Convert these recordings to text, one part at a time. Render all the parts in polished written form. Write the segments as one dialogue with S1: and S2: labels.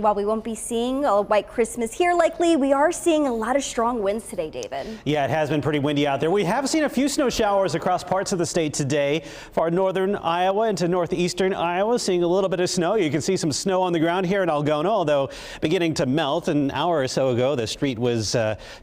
S1: while we won't be seeing a white Christmas here likely, we are seeing a lot of strong winds today, David.
S2: Yeah, it has been pretty windy out there. We have seen a few snow showers across parts of the state today. Far northern Iowa into northeastern Iowa, seeing a little bit of snow. You can see some snow on the ground here in Algona, although beginning to melt. An hour or so ago, the street was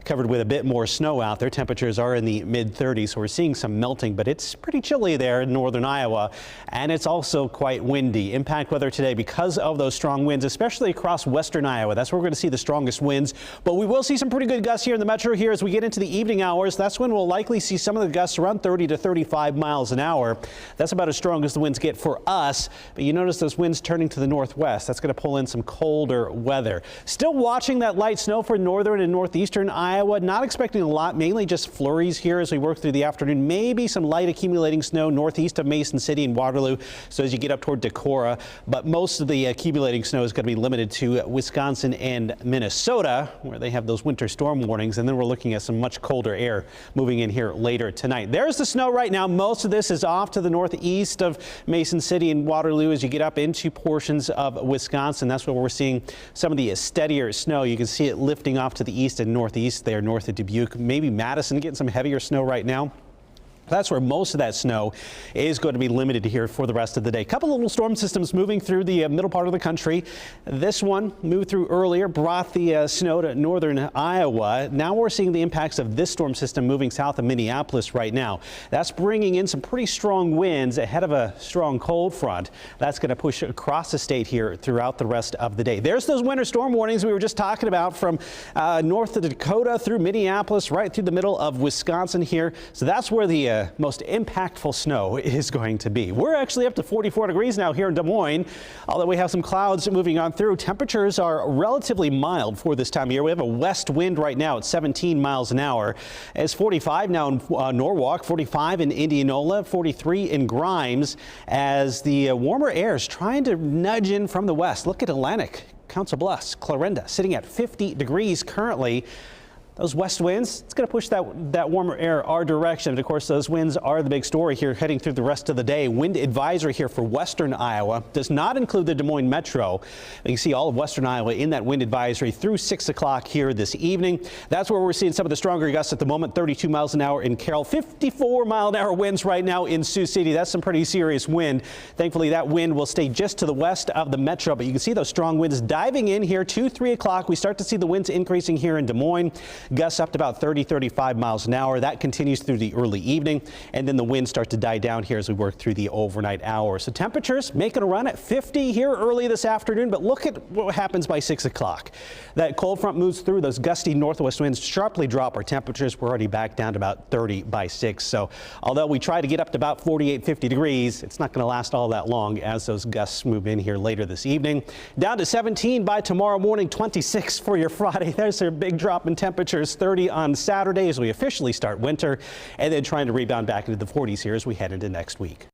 S2: covered with a bit more snow out there. Temperatures are in the mid-30s, so we're seeing some melting, but it's pretty chilly there in northern Iowa, and it's also quite windy. Impact weather today because of those strong winds, especially across western Iowa. That's where we're going to see the strongest winds, but we will see some pretty good gusts here in the metro here as we get into the evening hours. That's when we'll likely see some of the gusts around 30 to 35 miles an hour. That's about as strong as the winds get for us, but you notice those winds turning to the northwest. That's going to pull in some colder weather. Still watching that light snow for northern and northeastern Iowa. Not expecting a lot, mainly just flurries here as we work through the afternoon. Maybe some light accumulating snow northeast of Mason City and Waterloo, so as you get up toward Decorah, but most of the accumulating snow is going to be limited to Wisconsin and Minnesota, where they have those winter storm warnings, and then we're looking at some much colder air moving in here later tonight. There's the snow right now. Most of this is off to the northeast of Mason City and Waterloo as you get up into portions of Wisconsin. That's where we're seeing some of the steadier snow. You can see it lifting off to the east and northeast there, north of Dubuque. Maybe Madison getting some heavier snow right now. That's where most of that snow is going to be limited here for the rest of the day. A couple of little storm systems moving through the middle part of the country. This one moved through earlier, brought the snow to northern Iowa. Now we're seeing the impacts of this storm system moving south of Minneapolis right now. That's bringing in some pretty strong winds ahead of a strong cold front. That's going to push across the state here throughout the rest of the day. There's those winter storm warnings we were just talking about from north of Dakota through Minneapolis, right through the middle of Wisconsin here. So that's where the most impactful snow is going to be. We're actually up to 44 degrees now here in Des Moines, although we have some clouds moving on through. Temperatures are relatively mild for this time of year. We have a west wind right now at 17 miles an hour. It's 45 now in Norwalk, 45 in Indianola, 43 in Grimes, as the warmer air is trying to nudge in from the west. Look at Atlantic, Council Bluffs, Clarinda sitting at 50 degrees currently. Those west winds, it's going to push that warmer air our direction. And of course, those winds are the big story here heading through the rest of the day. Wind advisory here for western Iowa does not include the Des Moines metro. You can see all of western Iowa in that wind advisory through 6 o'clock here this evening. That's where we're seeing some of the stronger gusts at the moment. 32 miles an hour in Carroll, 54 mile an hour winds right now in Sioux City. That's some pretty serious wind. Thankfully, that wind will stay just to the west of the metro, but you can see those strong winds diving in here 2-3 o'clock. We start to see the winds increasing here in Des Moines. Gusts up to about 30-35 miles an hour. That continues through the early evening, and then the winds start to die down here as we work through the overnight hours. So temperatures making a run at 50 here early this afternoon, but look at what happens by 6 o'clock. That cold front moves through. Those gusty northwest winds sharply drop our temperatures. We're already back down to about 30 by 6. So although we try to get up to about 48, 50 degrees, it's not going to last all that long as those gusts move in here later this evening. Down to 17 by tomorrow morning, 26 for your Friday. There's a big drop in temperatures. 30 on Saturday as we officially start winter, and then trying to rebound back into the 40s here as we head into next week.